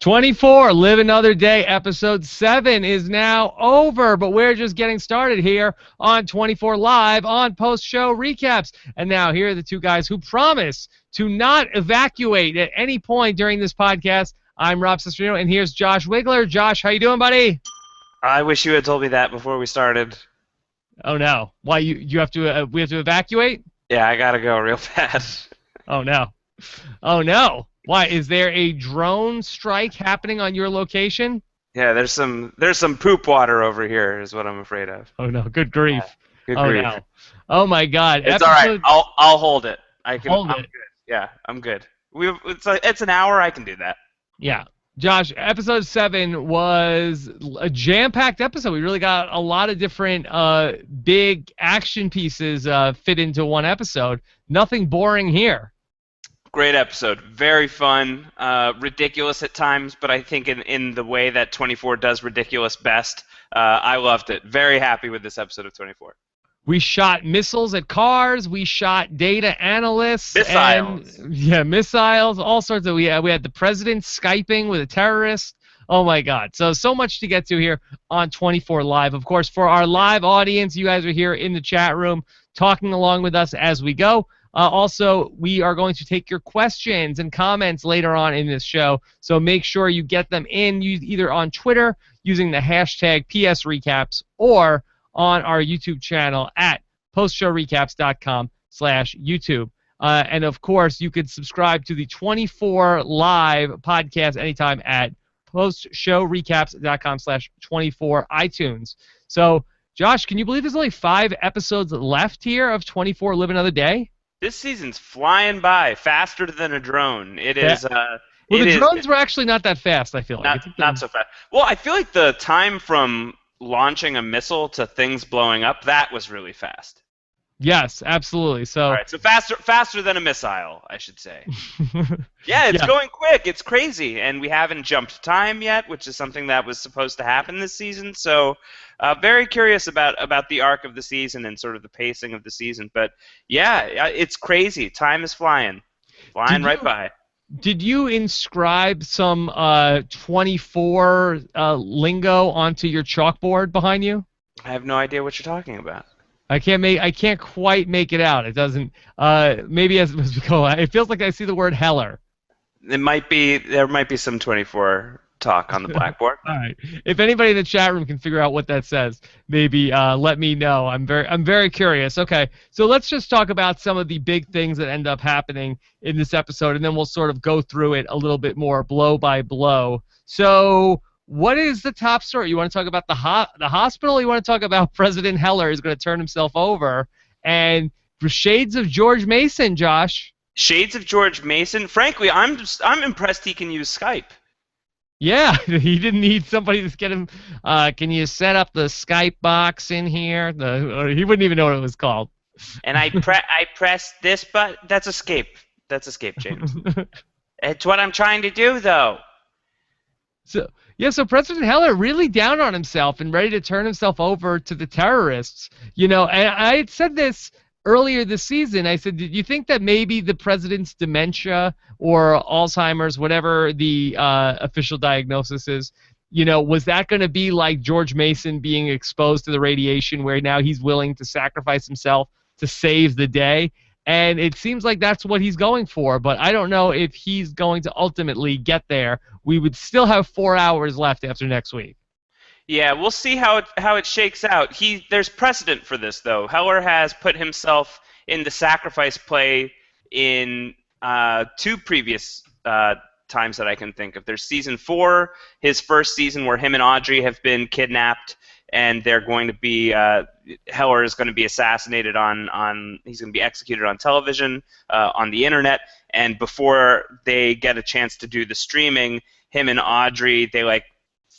24, Live Another Day, episode 7 is now over, but we're just getting started here on 24 Live on post-show recaps. And now here are the two guys who promise to not evacuate at any point during this podcast. I'm Rob Cesternino, and here's Josh Wigler. Josh, how you doing, buddy? I wish you had told me that before we started. Oh, no. Why, you have to, we have to evacuate? Yeah, I gotta go real fast. Oh, no. Oh, no. Why, is there a drone strike happening on your location? Yeah, there's some poop water over here, is what I'm afraid of. Oh no, good grief. Good grief. No. Oh my God. It's all right. I'll hold it. I'm it. good. Yeah, I'm good. It's an hour. I can do that. Yeah. Josh, episode 7 was a jam-packed episode. We really got a lot of different big action pieces fit into one episode. Nothing boring here. Great episode. Very fun. Ridiculous at times, but I think in the way that 24 does ridiculous best, I loved it. Very happy with this episode of 24. We shot missiles at cars. We shot data analysts. Missiles. Missiles. All sorts of. We had the president Skyping with a terrorist. Oh my God. So much to get to here on 24 Live. Of course, for our live audience, you guys are here in the chat room talking along with us as we go. Also, we are going to take your questions and comments later on in this show, so make sure you get them in either on Twitter using the hashtag PSRecaps or on our YouTube channel at postshowrecaps.com/YouTube. And, of course, you could subscribe to the 24 Live podcast anytime at postshowrecaps.com/24 iTunes. So, Josh, can you believe there's only 5 episodes left here of 24 Live Another Day? This season's flying by, faster than a drone. It is. Well, the drones were actually not that fast, I feel like. Not so fast. Well, I feel like the time from launching a missile to things blowing up, that was really fast. Yes, absolutely. So, all right, so faster than a missile, I should say. Yeah, it's going quick. It's crazy, and we haven't jumped time yet, which is something that was supposed to happen this season. So, very curious about the arc of the season and sort of the pacing of the season. But yeah, it's crazy. Time is flying right by. Did you inscribe some 24 lingo onto your chalkboard behind you? I have no idea what you're talking about. I can't quite make it out. It doesn't. Maybe as we go, it feels like I see the word Heller. There might be some 24 talk on the blackboard. All right. If anybody in the chat room can figure out what that says, maybe let me know. I'm very curious. Okay, so let's just talk about some of the big things that end up happening in this episode, and then we'll sort of go through it a little bit more, blow by blow. So, what is the top story? You want to talk about the hospital? Or you want to talk about President Heller is going to turn himself over? And shades of George Mason, Josh. Shades of George Mason. Frankly, I'm impressed he can use Skype. Yeah, he didn't need somebody to get him. Can you set up the Skype box in here? He wouldn't even know what it was called. And I pressed this button. That's escape. That's escape, James. It's what I'm trying to do, though. So President Heller really down on himself and ready to turn himself over to the terrorists. You know, and I had said this earlier this season. I said, did you think that maybe the president's dementia or Alzheimer's, whatever the official diagnosis is, you know, was that going to be like George Mason being exposed to the radiation where now he's willing to sacrifice himself to save the day? And it seems like that's what he's going for, but I don't know if he's going to ultimately get there. We would still have 4 hours left after next week. Yeah, we'll see how it shakes out. There's precedent for this, though. Heller has put himself in the sacrifice play in 2 previous times that I can think of. There's season 4, his first season, where him and Audrey have been kidnapped, and they're going to be Heller is going to be assassinated he's going to be executed on television, on the internet, and before they get a chance to do the streaming, him and Audrey, they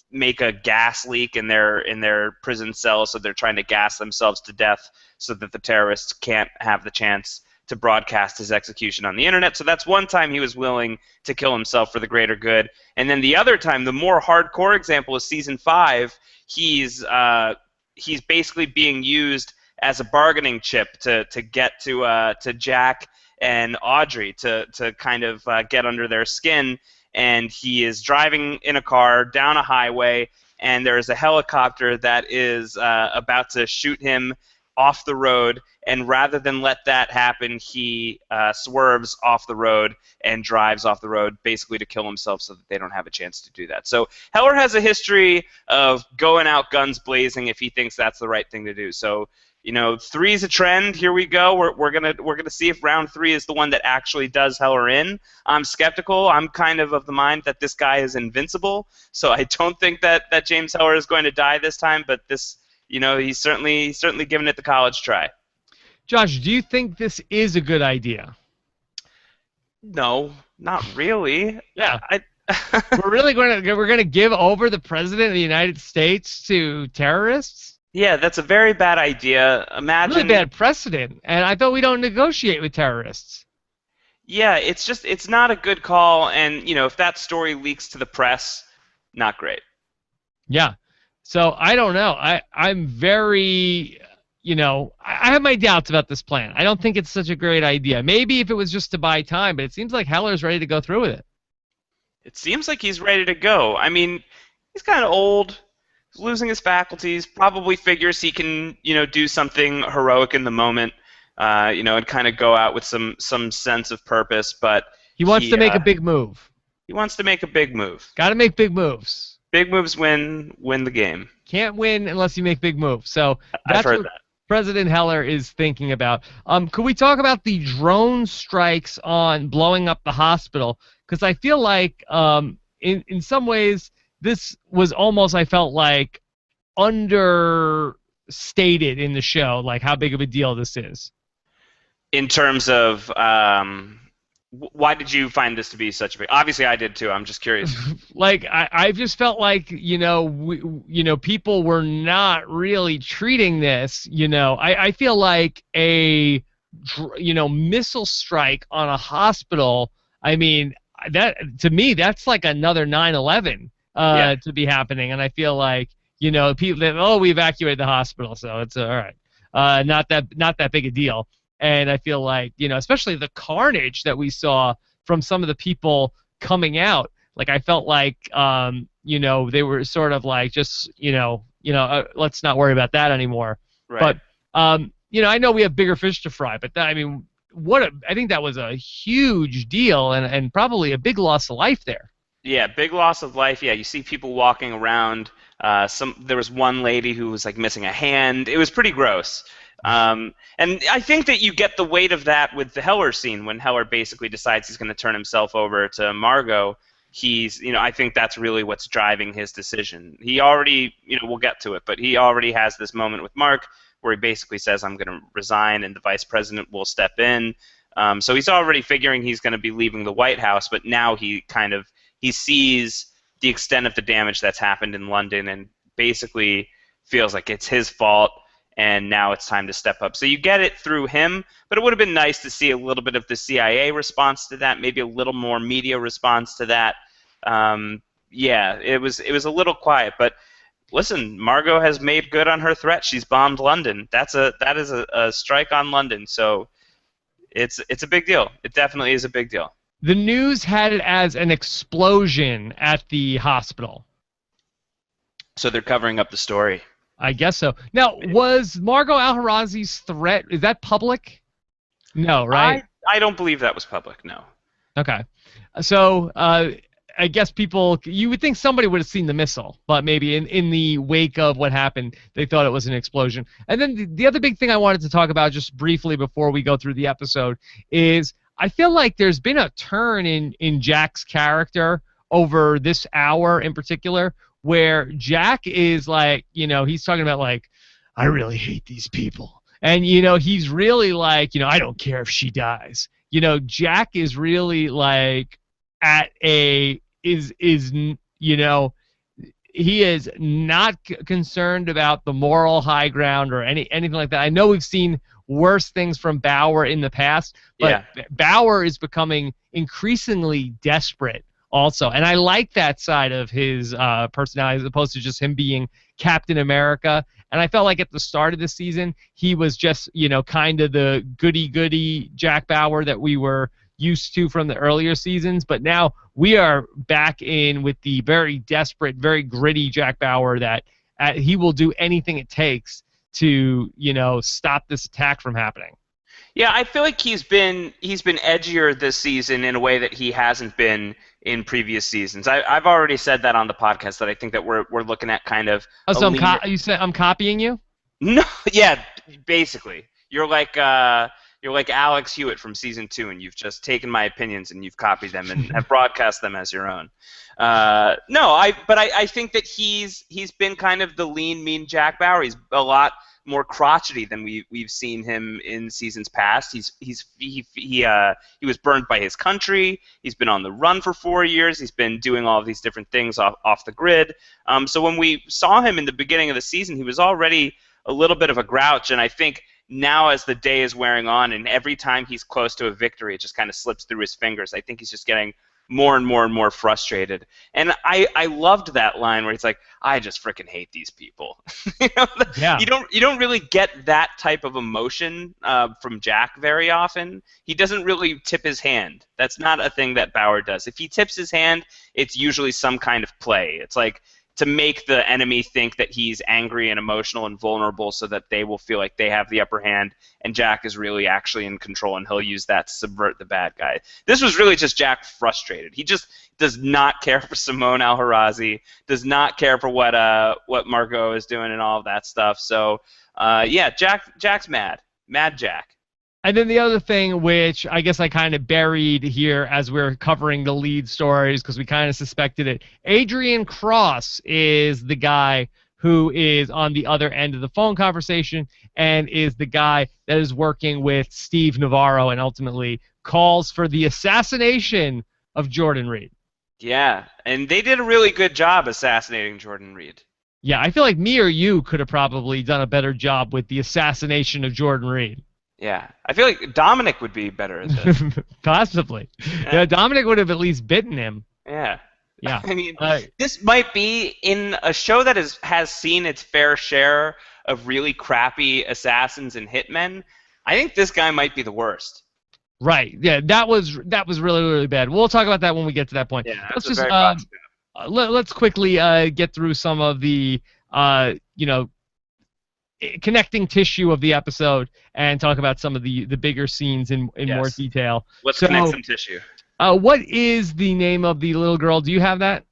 make a gas leak in their prison cell, so they're trying to gas themselves to death so that the terrorists can't have the chance to broadcast his execution on the internet. So that's one time he was willing to kill himself for the greater good. And then the other time, the more hardcore example, is season 5. He's basically being used as a bargaining chip to get to Jack and Audrey to kind of get under their skin. and he is driving in a car down a highway, and there is a helicopter that is about to shoot him off the road, and rather than let that happen, he swerves off the road and drives off the road basically to kill himself so that they don't have a chance to do that. So Heller has a history of going out guns blazing if he thinks that's the right thing to do. So, 3 is a trend. Here we go. We're gonna see if round 3 is the one that actually does Heller in. I'm skeptical. I'm kind of the mind that this guy is invincible. So I don't think that James Heller is going to die this time. But this, he's certainly given it the college try. Josh, do you think this is a good idea? No, not really. Yeah. We're going to give over the president of the United States to terrorists? Yeah, that's a very bad idea. Imagine really bad precedent, and I thought we don't negotiate with terrorists. Yeah, it's not a good call, and if that story leaks to the press, not great. Yeah. So I don't know. I'm very, I have my doubts about this plan. I don't think it's such a great idea. Maybe if it was just to buy time, but it seems like Heller's ready to go through with it. It seems like he's ready to go. I mean, he's kind of old. He's losing his faculties. Probably figures he can, do something heroic in the moment, and kind of go out with some sense of purpose. But he wants to make a big move. He wants to make a big move. Got to make big moves. Big moves win the game. Can't win unless you make big moves. So I've heard that. President Heller is thinking about. Could we talk about the drone strikes on blowing up the hospital? Because I feel like in some ways this was almost, I felt like, understated in the show, like how big of a deal this is. In terms of why did you find this to be such a big? Obviously, I did too. I'm just curious. Like I just felt like people were not really treating this. I feel like a missile strike on a hospital. I mean, that to me that's like another 9/11 to be happening, and I feel like people we evacuated the hospital, so it's all right. Not that big a deal. And I feel like, especially the carnage that we saw from some of the people coming out, like I felt like, they were sort of like just, let's not worry about that anymore. Right. But, I know we have bigger fish to fry, but I think that was a huge deal and probably a big loss of life there. Yeah, big loss of life. Yeah, you see people walking around. There was one lady who was like missing a hand. It was pretty gross. And I think that you get the weight of that with the Heller scene when Heller basically decides he's going to turn himself over to Margot. I think that's really what's driving his decision. He already, we'll get to it, but he already has this moment with Mark where he basically says, I'm going to resign and the vice president will step in. So he's already figuring he's going to be leaving the White House, but now he sees the extent of the damage that's happened in London and basically feels like it's his fault. And now it's time to step up. So you get it through him, but it would have been nice to see a little bit of the CIA response to that, maybe a little more media response to that. It was a little quiet, but listen, Margot has made good on her threat. She's bombed London. That is a strike on London. So it's a big deal. It definitely is a big deal. The news had it as an explosion at the hospital. So they're covering up the story. I guess so. Now, was Margot Al-Harazi's threat, is that public? No, right? I don't believe that was public, no. Okay. So, I guess you would think somebody would have seen the missile, but maybe in the wake of what happened, they thought it was an explosion. And then the other big thing I wanted to talk about just briefly before we go through the episode is I feel like there's been a turn in Jack's character over this hour in particular, where Jack is like, he's talking about like, I really hate these people. And, he's really like, I don't care if she dies. Jack is really like he is not concerned about the moral high ground or anything like that. I know we've seen worse things from Bauer in the past, but yeah. Bauer is becoming increasingly desperate also, and I like that side of his personality as opposed to just him being Captain America. And I felt like at the start of the season, he was just, kind of the goody-goody Jack Bauer that we were, used to from the earlier seasons. But now we are back in with the very desperate, very gritty Jack Bauer that he will do anything it takes to, stop this attack from happening. Yeah, I feel like he's been edgier this season in a way that he hasn't been in previous seasons. I've already said that on the podcast that I think that we're looking at kind of. Oh, so you said I'm copying you? No, yeah, basically, you're like Alex Hewitt from season 2, and you've just taken my opinions and you've copied them and have broadcast them as your own. But I think that he's been kind of the lean, mean Jack Bauer. He's a lot more crotchety than we've seen him in seasons past. He was burned by his country. He's been on the run for 4 years. He's been doing all of these different things off the grid. So when we saw him in the beginning of the season, he was already a little bit of a grouch, and I think now as the day is wearing on and every time he's close to a victory, it just kind of slips through his fingers. I think he's just getting more and more and more frustrated. And I loved that line where he's like, I just freaking hate these people. Yeah. You don't really get that type of emotion from Jack very often. He doesn't really tip his hand. That's not a thing that Bauer does. If he tips his hand, it's usually some kind of play. It's like to make the enemy think that he's angry and emotional and vulnerable so that they will feel like they have the upper hand and Jack is really actually in control and he'll use that to subvert the bad guy. This was really just Jack frustrated. He just does not care for Simone Alharazi, does not care for what Margot is doing and all of that stuff. So, Jack's mad. Mad Jack. And then the other thing, which I guess I kind of buried here as we're covering the lead stories because we kind of suspected it, Adrian Cross is the guy who is on the other end of the phone conversation and is the guy that is working with Steve Navarro and ultimately calls for the assassination of Jordan Reed. Yeah, and they did a really good job assassinating Jordan Reed. Yeah, I feel like me or you could have probably done a better job with the assassination of Jordan Reed. Yeah, I feel like Dominic would be better at this. Possibly. Yeah, Dominic would have at least bitten him. Yeah. Yeah. I mean, this might be in a show that has seen its fair share of really crappy assassins and hitmen. I think this guy might be the worst. Right. Yeah, that was really, really bad. We'll talk about that when we get to that point. Yeah, let's quickly get through some of the connecting tissue of the episode and talk about some of the bigger scenes in more detail. Let's connect some tissue. What is the name of the little girl? Do you have that?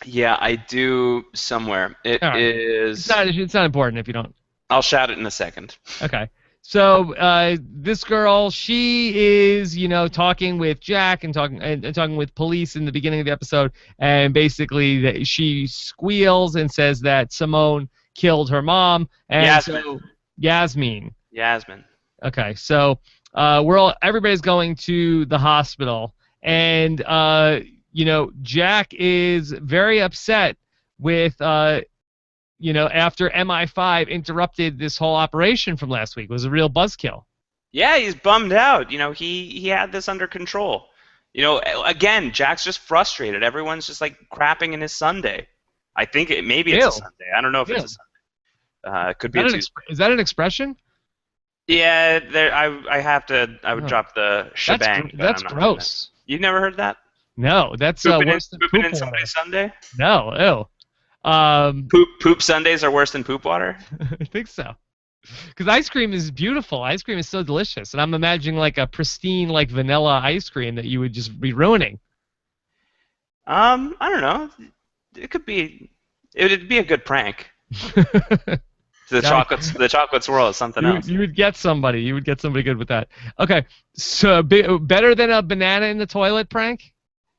Yeah, I do somewhere. It is. It's not important if you don't. I'll shout it in a second. Okay. So this girl, she is, talking with Jack and talking with police in the beginning of the episode, and basically she squeals and says that Simone killed her mom. And Yasmin. Okay, so everybody's going to the hospital, and Jack is very upset with after MI5 interrupted this whole operation from last week. It was a real buzzkill. Yeah, he's bummed out. He had this under control. Again, Jack's just frustrated. Everyone's just like crapping in his sundae. I think maybe it's a Sunday. I don't know if it's a Sunday. It could be a Tuesday. Is that an expression? Yeah, I would drop the shebang. That's gross. You've never heard that? No, that's worse than pooping poop in somebody's Sunday? No, ew. Poop Sundays are worse than poop water? I think so. Because ice cream is beautiful. Ice cream is so delicious. And I'm imagining like a pristine like vanilla ice cream that you would just be ruining. I don't know. It'd be a good prank. The chocolate swirl is something else. You would get somebody. You would get somebody good with that. Okay, so better than a banana in the toilet prank.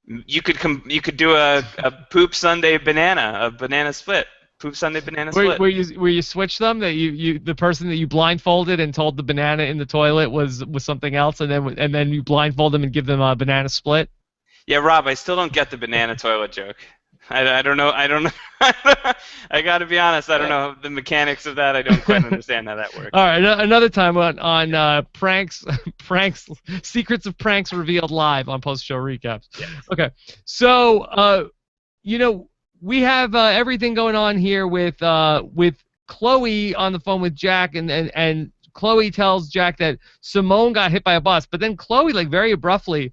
You could do a poop Sunday banana, a banana split. Poop Sunday banana split. Where you switch them, that the person that you blindfolded and told the banana in the toilet was something else, and then you blindfold them and give them a banana split. Yeah, Rob, I still don't get the banana toilet joke. I don't know. I got to be honest. I don't know the mechanics of that. I don't quite understand how that works. All right, another time on pranks, secrets of pranks revealed live on post-show recaps. Yes. Okay, so we have everything going on here with Chloe on the phone with Jack, and Chloe tells Jack that Simone got hit by a bus, but then Chloe very abruptly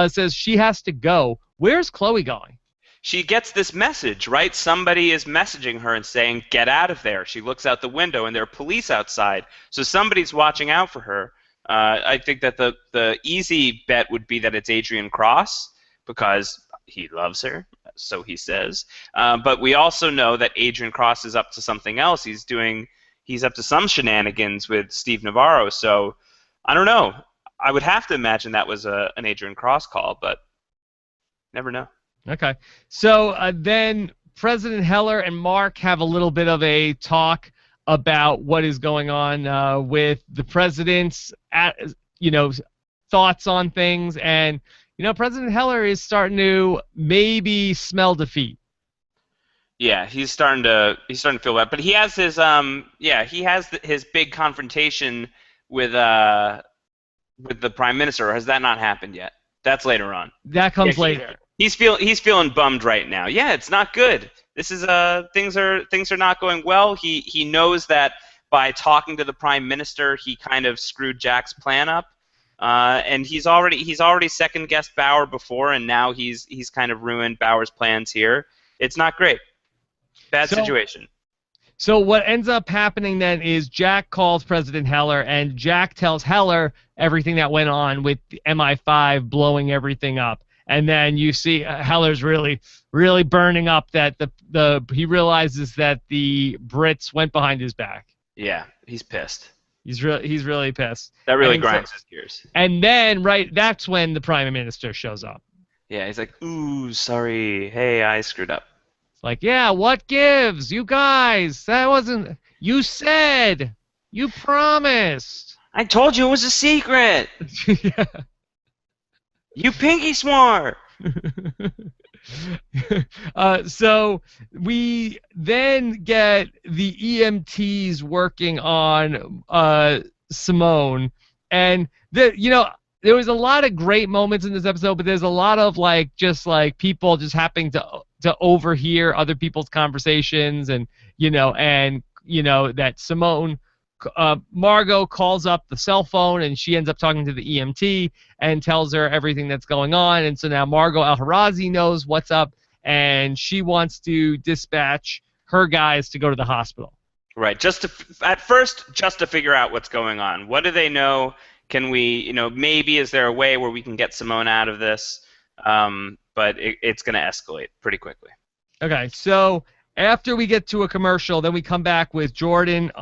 says she has to go. Where's Chloe going? She gets this message, right? Somebody is messaging her and saying, "Get out of there." She looks out the window, and there are police outside. So somebody's watching out for her. I think that the easy bet would be that it's Adrian Cross because he loves her, so he says. But we also know that Adrian Cross is up to something else. He's up to some shenanigans with Steve Navarro. So I don't know. I would have to imagine that was an Adrian Cross call, but never know. Okay. So then President Heller and Mark have a little bit of a talk about what is going on with the president's, thoughts on things. And, President Heller is starting to maybe smell defeat. Yeah, he's starting to feel bad. But he has his big confrontation with the prime minister. Or has that not happened yet? That's later on. That comes later. He's feeling bummed right now. Yeah, it's not good. This is things are not going well. He knows that by talking to the prime minister, he kind of screwed Jack's plan up. And he's already second guessed Bauer before, and now he's kind of ruined Bauer's plans here. It's not great. Bad situation. So what ends up happening then is Jack calls President Heller, and Jack tells Heller everything that went on with the MI5 blowing everything up. And then you see Heller's really, really burning up that he realizes that the Brits went behind his back. Yeah, he's pissed. He's really pissed. That really grinds his gears. And then that's when the Prime Minister shows up. Yeah, he's like, "Ooh, sorry. Hey, I screwed up." It's like, yeah, what gives? You guys, that wasn't. You said. You promised. I told you it was a secret. Yeah. You pinky swore. So we then get the EMTs working on Simone, and there was a lot of great moments in this episode, but there's a lot of people just happening to overhear other people's conversations, and that Simone. Margot calls up the cell phone, and she ends up talking to the EMT and tells her everything that's going on. And so now Margot Al-Harazi knows what's up, and she wants to dispatch her guys to go to the hospital. Right. At first, to figure out what's going on. What do they know? Can we, maybe is there a way where we can get Simone out of this? But it's going to escalate pretty quickly. Okay. So after we get to a commercial, then we come back with Jordan,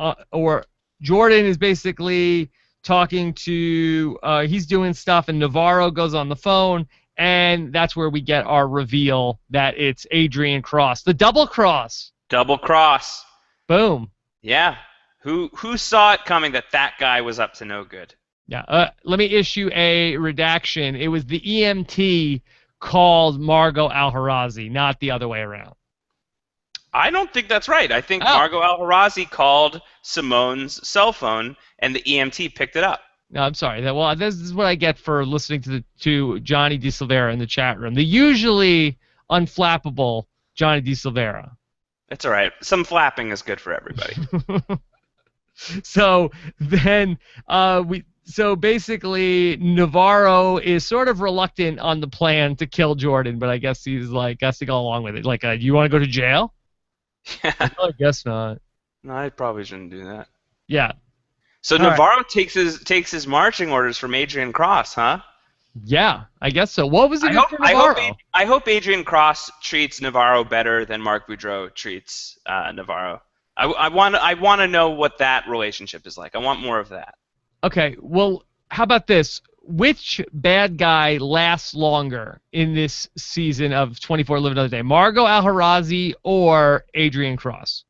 Jordan is basically talking to, he's doing stuff, and Navarro goes on the phone, and that's where we get our reveal that it's Adrian Cross. The double cross. Double cross. Boom. Yeah. Who saw it coming that guy was up to no good? Yeah. Let me issue a redaction. It was the EMT called Margot Al-Harazi, not the other way around. I don't think that's right. I think Margot Al-Harazi called Simone's cell phone, and the EMT picked it up. No, I'm sorry. This is what I get for listening to Johnny DeSilvera in the chat room. The usually unflappable Johnny DeSilvera. It's all right. Some flapping is good for everybody. So then basically Navarro is sort of reluctant on the plan to kill Jordan, but I guess he's has to go along with it. You want to go to jail? Yeah. I guess not. No, I probably shouldn't do that. Yeah. So Navarro takes his marching orders from Adrian Cross, huh? Yeah, I guess so. What was it for Navarro? I hope Adrian Cross treats Navarro better than Mark Boudreau treats Navarro. I want to know what that relationship is like. I want more of that. Okay, well, how about this? Which bad guy lasts longer in this season of 24 Live Another Day? Margot Al-Harazi or Adrian Cross?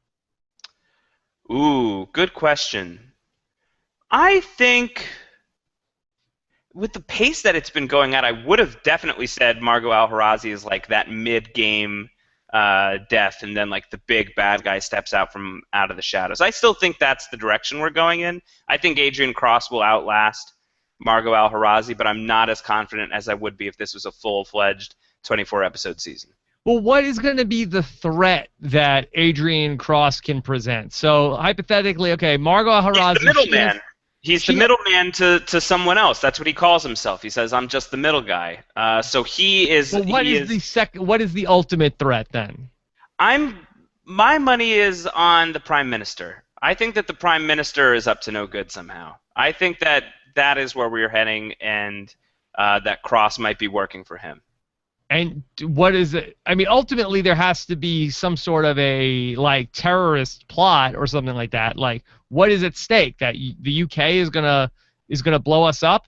Ooh, good question. I think with the pace that it's been going at, I would have definitely said Margot Al-Harazi is like that mid-game death, and then the big bad guy steps out of the shadows. I still think that's the direction we're going in. I think Adrian Cross will outlast Margot Al-Harazi, but I'm not as confident as I would be if this was a full-fledged 24-episode season. Well, what is going to be the threat that Adrian Cross can present? So hypothetically, okay, Margot Al-Harazi. He's the middleman. He's the middleman to someone else. That's what he calls himself. He says, "I'm just the middle guy." So he is. Well, what He is is. the what is the ultimate threat then? My money is on the prime minister. I think that the prime minister is up to no good somehow. I think that that is where we're heading, and that Cross might be working for him. And what is it? I mean, ultimately, there has to be some sort of a like terrorist plot or something like that. Like, what is at stake? That the UK is gonna blow us up?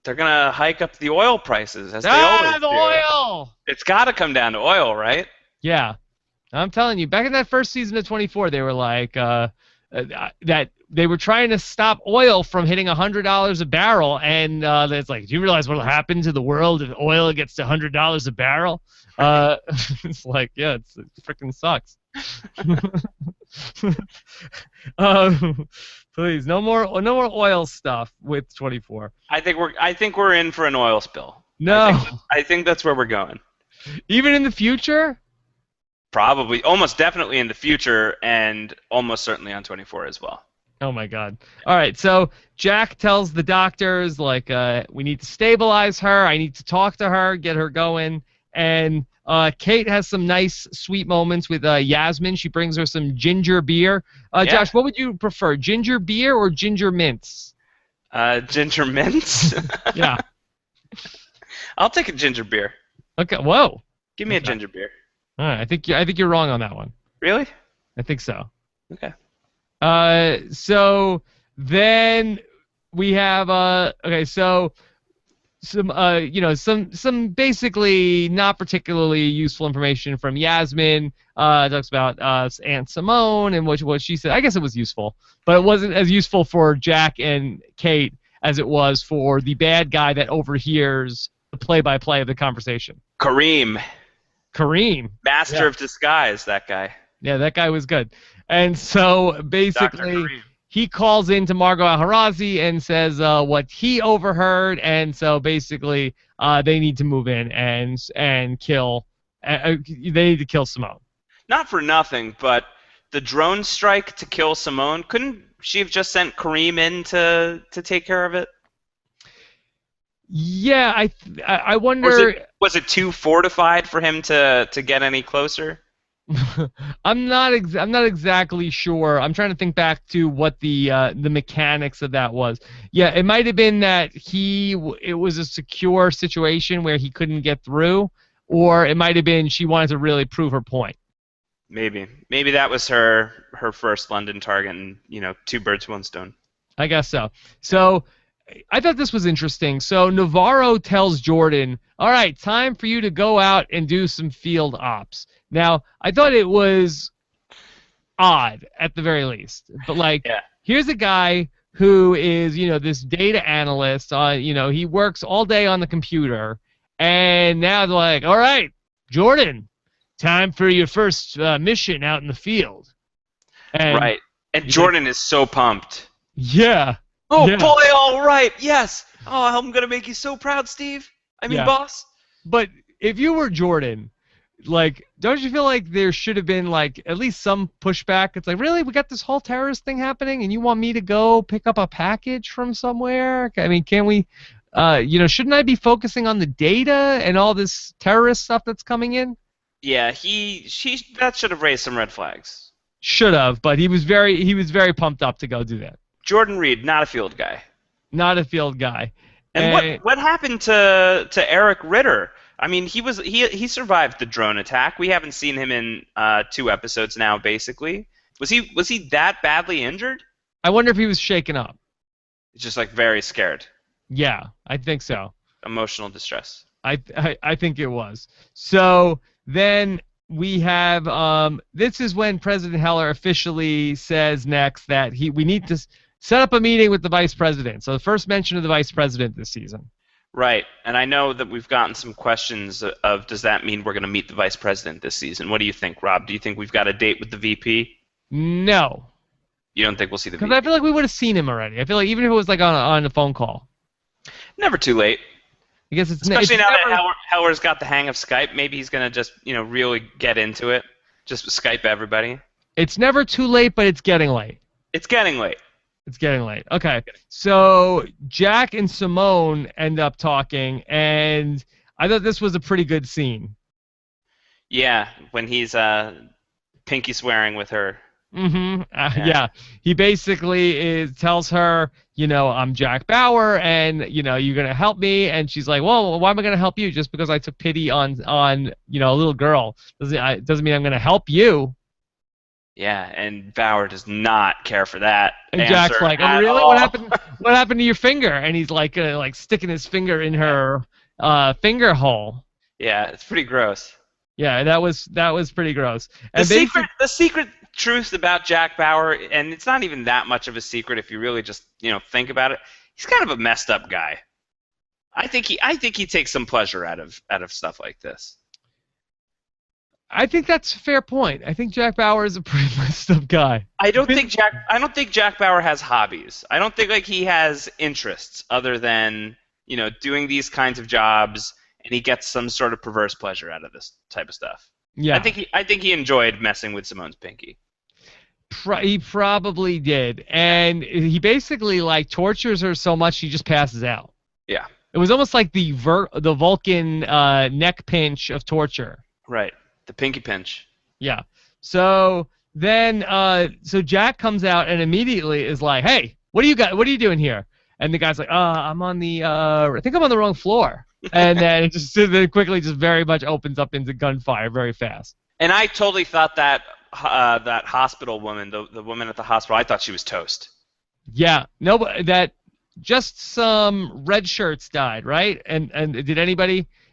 They're gonna hike up the oil prices as they Ah, always the do. oil. It's got to come down to oil, right? Yeah, I'm telling you. Back in that first season of 24, they were like that they were trying to stop oil from hitting $100 a barrel, and it's like, do you realize what will happen to the world if oil gets to $100 a barrel? It's like, yeah, it freaking sucks. Please, no more oil stuff with 24. I think we're in for an oil spill. No, I think that's where we're going. even in the future. Probably, almost definitely in the future, and almost certainly on 24 as well. Oh my God. All right, so Jack tells the doctors, like, we need to stabilize her. I need to talk to her, get her going. And Kate has some nice, sweet moments with Yasmin. She brings her some ginger beer. Yeah. Josh, what would you prefer, ginger beer or ginger mints? Ginger mints? Yeah. I'll take a ginger beer. Okay. Whoa. Give me a ginger beer. All right. I think you're wrong on that one. Really? I think so. Okay. So then we have okay, so some basically not particularly useful information from Yasmin. Talks about Aunt Simone and what she said. I guess it was useful, but it wasn't as useful for Jack and Kate as it was for the bad guy that overhears the play-by-play of the conversation. Kareem. Master Yeah. of disguise, that guy. Yeah, that guy was good. And so basically, he calls into Margot Al-Harazi and says what he overheard, and so basically they need to move in and kill. They need to kill Simone. Not for nothing, but the drone strike to kill Simone, couldn't she have just sent Kareem in to take care of it? Yeah, I wonder. Was it too fortified for him to get any closer? I'm not exactly sure. I'm trying to think back to what the mechanics of that was. Yeah, it might have been that it was a secure situation where he couldn't get through, or it might have been she wanted to really prove her point. Maybe that was her first London target, and two birds, one stone. I guess so. So I thought this was interesting. So Navarro tells Jordan, all right, time for you to go out and do some field ops. Now, I thought it was odd at the very least. But here's a guy who is, this data analyst. He works all day on the computer. And now they're like, all right, Jordan, time for your first mission out in the field. And right. And Jordan is so pumped. Yeah. Oh, yeah. boy, all right, yes. Oh, I'm going to make you so proud, Steve. I mean, boss. But if you were Jordan, don't you feel like there should have been, at least some pushback? It's like, really? We got this whole terrorist thing happening, and you want me to go pick up a package from somewhere? I mean, can we, shouldn't I be focusing on the data and all this terrorist stuff that's coming in? Yeah, that should have raised some red flags. Should have, but he was very pumped up to go do that. Jordan Reed, not a field guy. Not a field guy. And what happened to Eric Ritter? I mean, he survived the drone attack. We haven't seen him in 2 episodes now, basically. Was he that badly injured? I wonder if he was shaken up. Just very scared. Yeah, I think so. Emotional distress. I think it was. So then we have this is when President Heller officially says next that we need to set up a meeting with the vice president. So the first mention of the vice president this season. Right, and I know that we've gotten some questions of does that mean we're going to meet the vice president this season? What do you think, Rob? Do you think we've got a date with the VP? No. You don't think we'll see the VP? Because I feel like we would have seen him already. I feel like even if it was on a phone call. Never too late. I guess especially now that Heller's got the hang of Skype. Maybe he's going to just really get into it. Just Skype everybody. It's never too late, but it's getting late. It's getting late. It's getting late. Okay. So Jack and Simone end up talking, and I thought this was a pretty good scene. Yeah, when he's pinky swearing with her. Yeah. Yeah. He basically tells her, I'm Jack Bauer, and you're gonna help me. And she's like, well, why am I gonna help you? Just because I took pity on a little girl doesn't mean I'm gonna help you. Yeah, and Bauer does not care for that And answer Jack's like, oh at really? all. What happened? What happened to your finger? And he's like sticking his finger in her finger hole. Yeah, it's pretty gross. Yeah, that was pretty gross. The And secret, basically, the secret truth about Jack Bauer, and it's not even that much of a secret if you really just think about it. He's kind of a messed up guy. I think he takes some pleasure out of stuff like this. I think that's a fair point. I think Jack Bauer is a pretty messed up guy. I don't think Jack Bauer has hobbies. I don't think like he has interests other than doing these kinds of jobs, and he gets some sort of perverse pleasure out of this type of stuff. I Yeah, think he enjoyed messing with Simone's pinky. he probably did, and he basically like tortures her so much she just passes out. Yeah, It was almost like the Vulcan neck pinch of torture. right. The pinky pinch. Yeah. So then, so Jack comes out and immediately is like, "Hey, what do you got? What are you doing here?" And the guy's like, I'm on the, I think I'm on the wrong floor." And then it just then quickly, just very much opens up into gunfire very fast. And I totally thought that that hospital woman, the woman at the hospital, I thought she was toast. Yeah. No, but that just some red shirts died, right? And did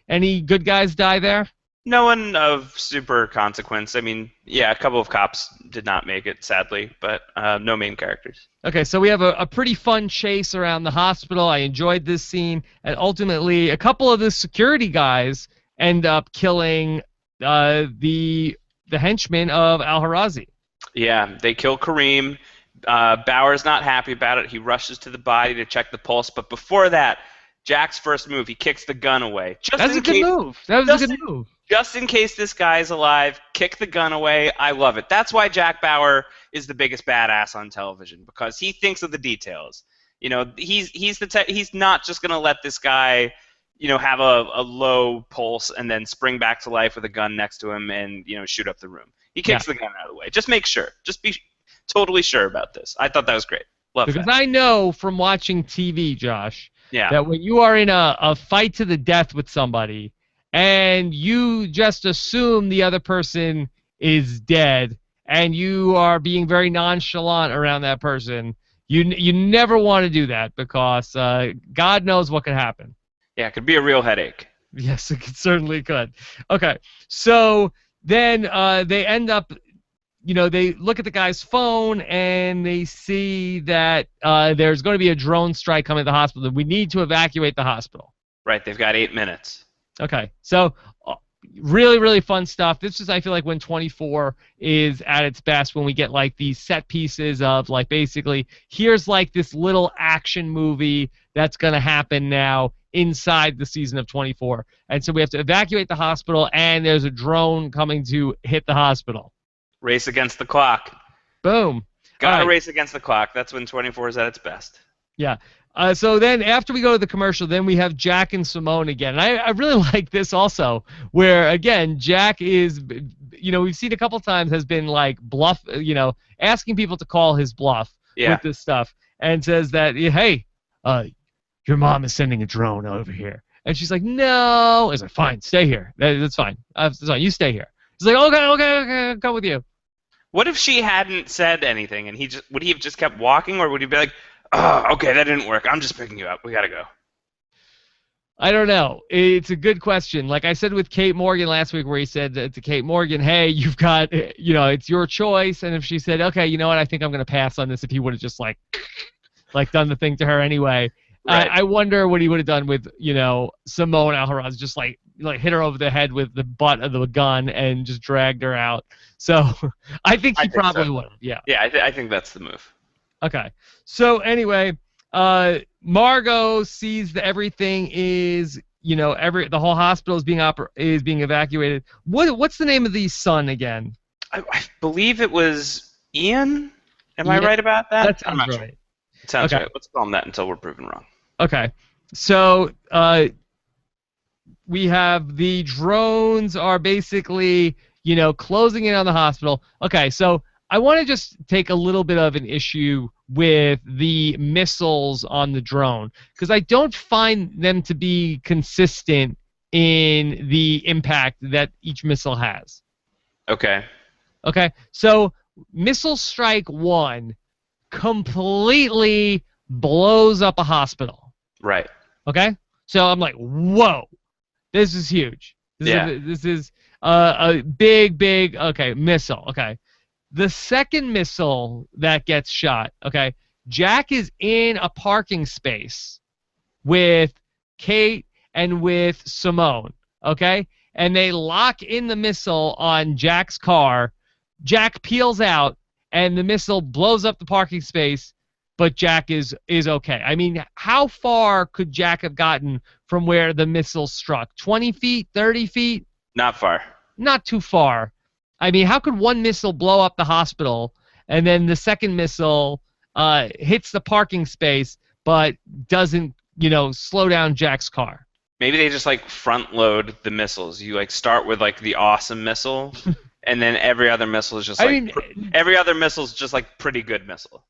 any good guys die there? No one of super consequence. I mean, yeah, a couple of cops did not make it, sadly, but no main characters. Okay, so we have a pretty fun chase around the hospital. I enjoyed this scene, and ultimately, a couple of the security guys end up killing the henchman of Al-Harazi. Yeah, they kill Kareem. Bauer's not happy about it. He rushes to the body to check the pulse, but before that, Jack's first move, he kicks the gun away. That's a good move. That was a good move. Just in case this guy's alive, kick the gun away. I love it. That's why Jack Bauer is the biggest badass on television, because he thinks of the details. He's not just gonna let this guy, have a low pulse and then spring back to life with a gun next to him and shoot up the room. He kicks the gun out of the way. Just make sure. Just be totally sure about this. I thought that was great. Love Because that. I know from watching TV, Josh, Yeah. that when you are in a fight to the death with somebody and you just assume the other person is dead and you are being very nonchalant around that person, you never want to do that because God knows what could happen. Yeah, it could be a real headache. Yes, it certainly could. Okay, so then they end up, they look at the guy's phone and they see that there's going to be a drone strike coming to the hospital. We need to evacuate the hospital. Right, they've got 8 minutes. Okay, so really, really fun stuff. This is, I feel like, when 24 is at its best, when we get like these set pieces of like basically here's like this little action movie that's going to happen now inside the season of 24. And so we have to evacuate the hospital, and there's a drone coming to hit the hospital. Race against the clock. Boom. Gotta All right. race against the clock. That's when 24 is at its best. Yeah. So then after we go to the commercial, then we have Jack and Simone again. And I really like this also, where, again, Jack is, we've seen a couple times has been like bluff, asking people to call his bluff with this stuff, and says that, hey, your mom is sending a drone over here. And she's like, no. He's like, fine, stay here. That's fine. That's fine. You stay here. He's like, okay, I'll come with you. What if she hadn't said anything, and would he have just kept walking, or would he be like, oh, okay, that didn't work. I'm just picking you up. We gotta go. I don't know. It's a good question. Like I said with Kate Morgan last week, where he said to Kate Morgan, hey, you've got, it's your choice. And if she said, okay, you know what, I think I'm going to pass on this, if he would have just like done the thing to her anyway. Right. I wonder what he would have done with, Simone Alcaraz, just like hit her over the head with the butt of the gun and just dragged her out. So I think he probably would have. Yeah. Yeah, I think that's the move. Okay. So anyway, Margot sees that everything is, the whole hospital is being evacuated. What's the name of the son again? I believe it was Ian. Am I right about that? That sounds right. Sounds Okay. right. Let's call them that until we're proven wrong. Okay. So we have the drones are basically, closing in on the hospital. Okay, so I want to just take a little bit of an issue with the missiles on the drone because I don't find them to be consistent in the impact that each missile has. Okay. Okay, so missile strike one completely blows up a hospital. Right. Okay, so I'm like, whoa, this is huge. Yeah. This is a big okay missile. Okay, the second missile that gets shot. Okay, Jack is in a parking space with Kate and with Simone. Okay, and they lock in the missile on Jack's car. Jack peels out, and the missile blows up the parking space. But Jack is okay. I mean, how far could Jack have gotten from where the missile struck? 20 feet, 30 feet? Not far. Not too far. I mean, how could one missile blow up the hospital and then the second missile hits the parking space but doesn't, slow down Jack's car? Maybe they just like front load the missiles. You like start with like the awesome missile, and then every other missile is just like every other missile is just like pretty good missile.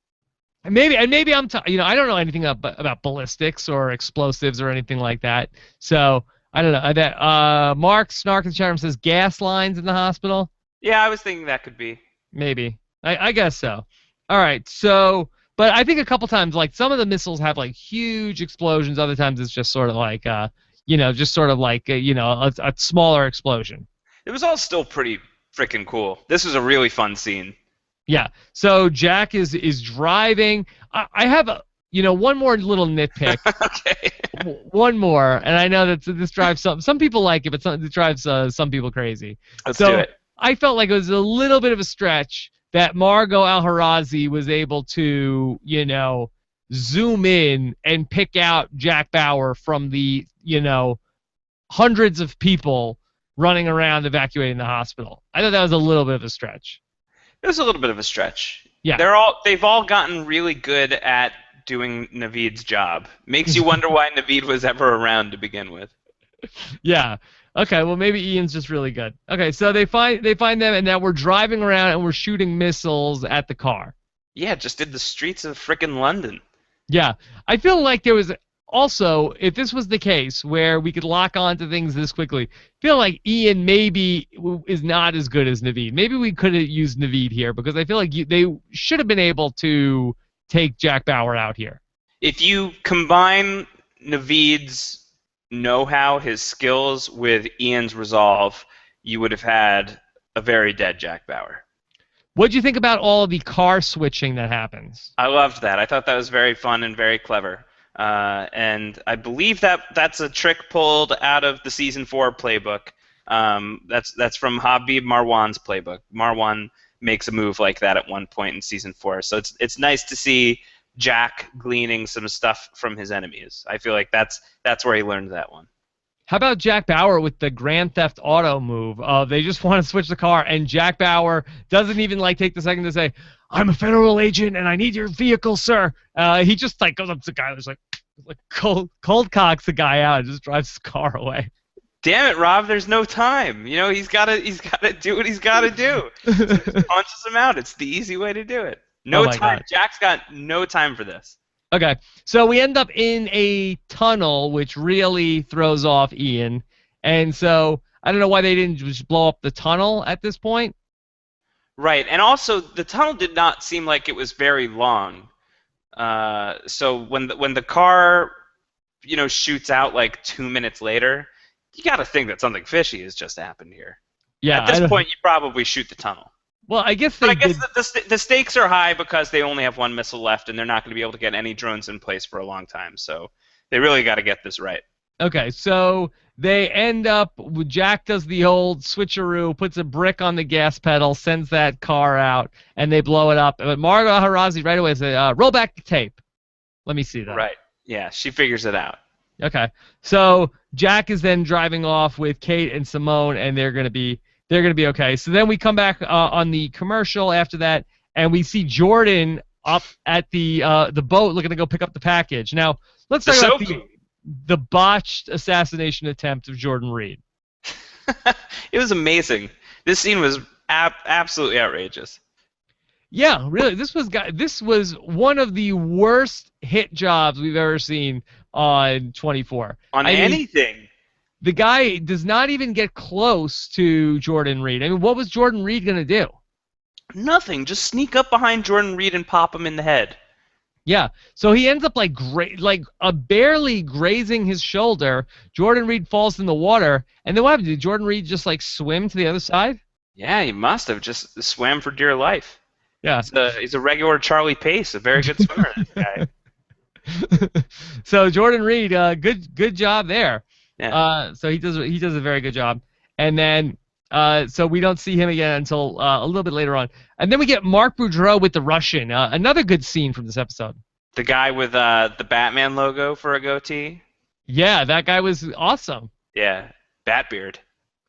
Maybe I'm I don't know anything about ballistics or explosives or anything like that. So I don't know. That Mark Snark in the chat room says gas lines in the hospital. Yeah, I was thinking that could be. Maybe. I guess so. All right. So, but I think a couple times, like some of the missiles have like huge explosions. Other times it's just sort of like, a smaller explosion. It was all still pretty freaking cool. This was a really fun scene. Yeah. So Jack is driving. I have one more little nitpick. Okay. One more, and I know that this drives some people like it, but it drives some people crazy. Let's do it. I felt like it was a little bit of a stretch that Margot Al-Harazi was able to, zoom in and pick out Jack Bauer from the, hundreds of people running around evacuating the hospital. I thought that was a little bit of a stretch. It was a little bit of a stretch. Yeah. They've all gotten really good at doing Naveed's job. Makes you wonder why Naveed was ever around to begin with. Yeah. Okay, well maybe Ian's just really good. Okay, so they find them and now we're driving around and we're shooting missiles at the car. Yeah, just did the streets of frickin' London. Yeah. I feel like there was also, if this was the case where we could lock on to things this quickly, I feel like Ian maybe is not as good as Naveed. Maybe we could have used Naveed here because I feel like they should have been able to take Jack Bauer out here. If you combine Naveed's know-how, his skills, with Ian's resolve, you would have had a very dead Jack Bauer. What do you think about all of the car switching that happens? I loved that. I thought that was very fun and very clever. And I believe that's a trick pulled out of the Season 4 playbook. That's from Habib Marwan's playbook. Marwan makes a move like that at one point in Season 4. So it's nice to see Jack gleaning some stuff from his enemies. I feel like that's where he learned that one. How about Jack Bauer with the Grand Theft Auto move? They just want to switch the car, and Jack Bauer doesn't even take the second to say, "I'm a federal agent and I need your vehicle, sir." He just goes up to the guy, there's like cold cocks the guy out, and just drives his car away. Damn it, Rob! There's no time. He's gotta do what he's gotta do. So he just punches him out. It's the easy way to do it. No time. God. Jack's got no time for this. Okay, so we end up in a tunnel, which really throws off Ian. And so I don't know why they didn't just blow up the tunnel at this point. Right, and also the tunnel did not seem like it was very long. So when the car, shoots out like 2 minutes later, you got to think that something fishy has just happened here. Yeah. At this point, you probably shoot the tunnel. Well, I guess the stakes are high because they only have one missile left, and they're not going to be able to get any drones in place for a long time. So they really got to get this right. Okay, so they end up, Jack does the old switcheroo, puts a brick on the gas pedal, sends that car out, and they blow it up. But Margot Harazi right away says, roll back the tape. Let me see that. Right. Yeah, she figures it out. Okay, so Jack is then driving off with Kate and Simone, and they're going to be okay. So then we come back on the commercial after that, and we see Jordan up at the boat looking to go pick up the package. Now, let's The talk about soap. the botched assassination attempt of Jordan Reed. It was amazing. This scene was absolutely outrageous. Yeah, really, this was one of the worst hit jobs we've ever seen on 24. On I mean, anything. the guy does not even get close to Jordan Reed. I mean, what was Jordan Reed going to do? Nothing. Just sneak up behind Jordan Reed and pop him in the head. Yeah, so he ends up like barely grazing his shoulder. Jordan Reed falls in the water, and then what happened? Did Jordan Reed just like swim to the other side? Yeah, he must have just swam for dear life. Yeah. He's a regular Charlie Pace, a very good swimmer. This guy. So Jordan Reed, good job there. Yeah. So he does a very good job, and then so we don't see him again until a little bit later on, and then we get Mark Boudreau with the Russian. Another good scene from this episode. The guy with the Batman logo for a goatee. Yeah, that guy was awesome. Yeah, Batbeard.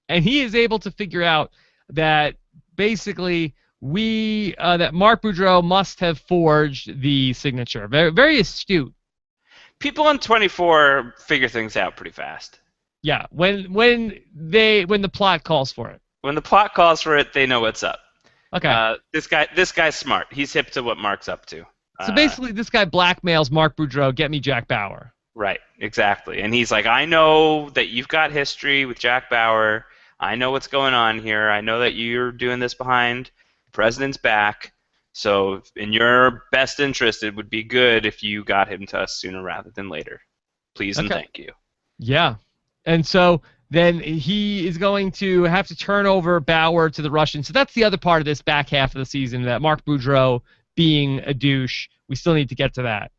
And he is able to figure out that basically that Mark Boudreau must have forged the signature. Very, very astute. People on 24 figure things out pretty fast. Yeah, when the plot calls for it. When the plot calls for it, they know what's up. Okay. This guy's smart. He's hip to what Mark's up to. So basically, this guy blackmails Mark Boudreau, get me Jack Bauer. Right, exactly. And he's like, I know that you've got history with Jack Bauer. I know what's going on here. I know that you're doing this behind the president's back. So in your best interest, it would be good if you got him to us sooner rather than later. Please and thank you. Yeah. And so then he is going to have to turn over Bauer to the Russians. So that's the other part of this back half of the season, that Mark Boudreau being a douche. We still need to get to that.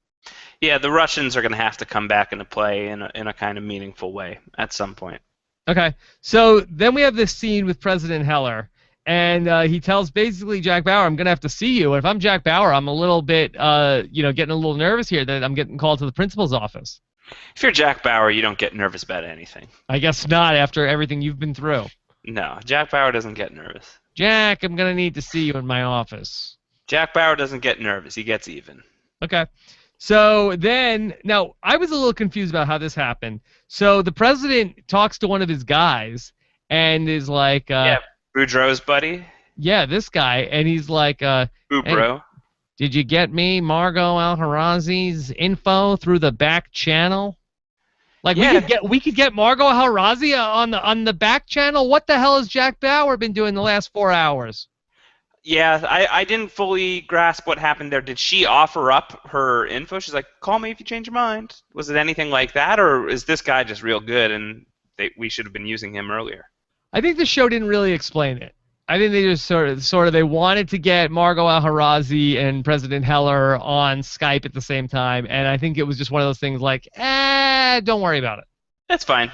Yeah, the Russians are going to have to come back into play in a kind of meaningful way at some point. Okay. So then we have this scene with President Heller. And he tells basically Jack Bauer, I'm going to have to see you. And if I'm Jack Bauer, I'm a little bit, getting a little nervous here that I'm getting called to the principal's office. If you're Jack Bauer, you don't get nervous about anything. I guess not after everything you've been through. No, Jack Bauer doesn't get nervous. Jack, I'm going to need to see you in my office. Jack Bauer doesn't get nervous. He gets even. Okay. So then, now, I was a little confused about how this happened. So the president talks to one of his guys and is like... yeah, Boudreaux's buddy? Yeah, this guy. And he's like... Boudreaux. Did you get me Margot Al-Harazi's info through the back channel? Like, yeah. we could get Margot Al-Harazi on the back channel? What the hell has Jack Bauer been doing the last 4 hours? Yeah, I didn't fully grasp what happened there. Did she offer up her info? She's like, call me if you change your mind. Was it anything like that, or is this guy just real good and we should have been using him earlier? I think the show didn't really explain it. I think they just sort of they wanted to get Margot Al-Harazi and President Heller on Skype at the same time, and I think it was just one of those things like, don't worry about it. That's fine.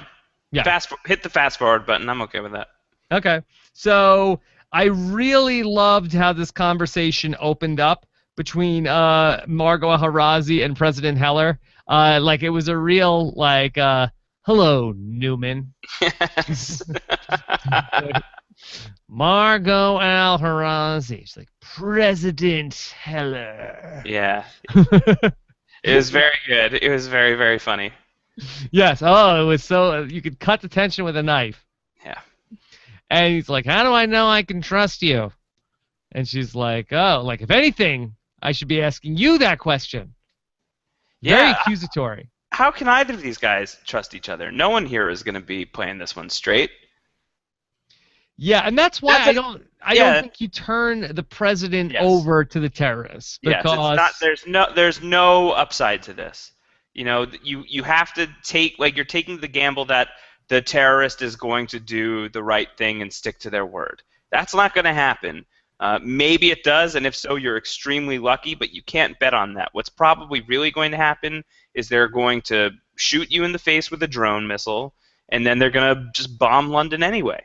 Yeah. Hit the fast forward button. I'm okay with that. Okay. So I really loved how this conversation opened up between Margot Al-Harazi and President Heller. Like it was a real hello, Newman. Margot Al-Harazi. She's like, President Heller. Yeah. It was very good. It was very, very funny. Yes. Oh, it was so... you could cut the tension with a knife. Yeah. And he's like, how do I know I can trust you? And she's like, oh, like, if anything, I should be asking you that question. Yeah. Very accusatory. How can either of these guys trust each other? No one here is going to be playing this one straight. Yeah, and that's why I don't think you turn the president over to the terrorists, because there's no upside to this. You know, you have to you're taking the gamble that the terrorist is going to do the right thing and stick to their word. That's not going to happen. Maybe it does, and if so, you're extremely lucky, but you can't bet on that. What's probably really going to happen is they're going to shoot you in the face with a drone missile, and then they're going to just bomb London anyway.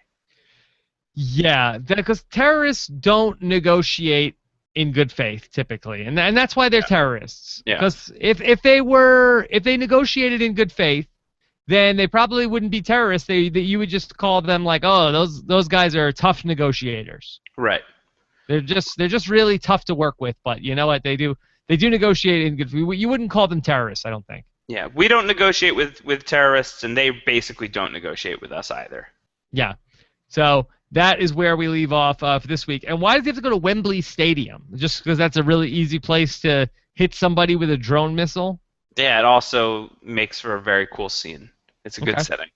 Yeah, because terrorists don't negotiate in good faith typically, and that's why they're terrorists. Yeah. Because if they negotiated in good faith, then they probably wouldn't be terrorists. You would just call them like, oh, those guys are tough negotiators. Right. They're just really tough to work with. But you know what? They do they do negotiate in good. You wouldn't call them terrorists, I don't think. Yeah, we don't negotiate with terrorists, and they basically don't negotiate with us either. Yeah. So that is where we leave off for this week. And why does he have to go to Wembley Stadium? Just because that's a really easy place to hit somebody with a drone missile? Yeah, it also makes for a very cool scene. It's a good setting.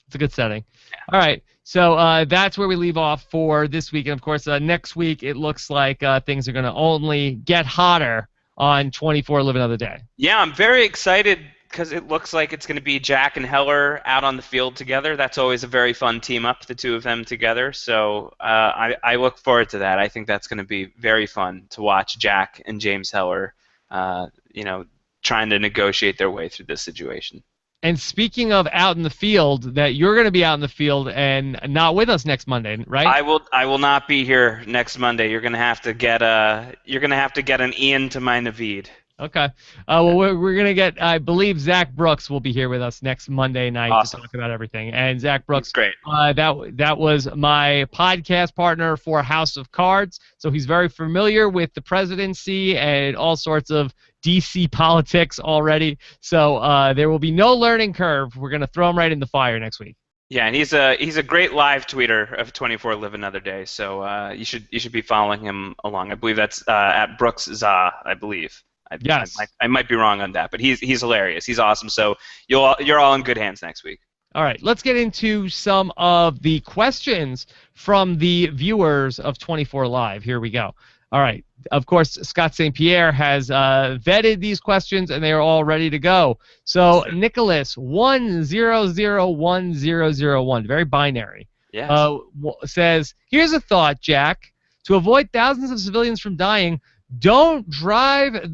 It's a good setting. Yeah. All right. So that's where we leave off for this week. And, of course, next week it looks like things are going to only get hotter on 24 Live Another Day. Yeah, I'm very excited because it looks like it's going to be Jack and Heller out on the field together. That's always a very fun team up, the two of them together. So I look forward to that. I think that's going to be very fun to watch Jack and James Heller, trying to negotiate their way through this situation. And speaking of out in the field, that you're going to be out in the field and not with us next Monday, right? I will not be here next Monday. You're going to have to get an Ian to my Naveed. Okay. Well, we're going to get, I believe Zach Brooks will be here with us next Monday night to talk about everything. And Zach Brooks, great. That was my podcast partner for House of Cards. So he's very familiar with the presidency and all sorts of DC politics already. So there will be no learning curve. We're going to throw him right in the fire next week. Yeah, and he's a great live tweeter of 24 Live Another Day. So you should be following him along. I believe that's at Brooks Za, I believe. Yes. I might be wrong on that, but he's hilarious. He's awesome. So you're all in good hands next week. All right, let's get into some of the questions from the viewers of 24 Live. Here we go. All right. Of course, Scott St. Pierre has vetted these questions, and they are all ready to go. So Nicholas 10010001, very binary, yes. Says, "Here's a thought, Jack. To avoid thousands of civilians from dying, don't drive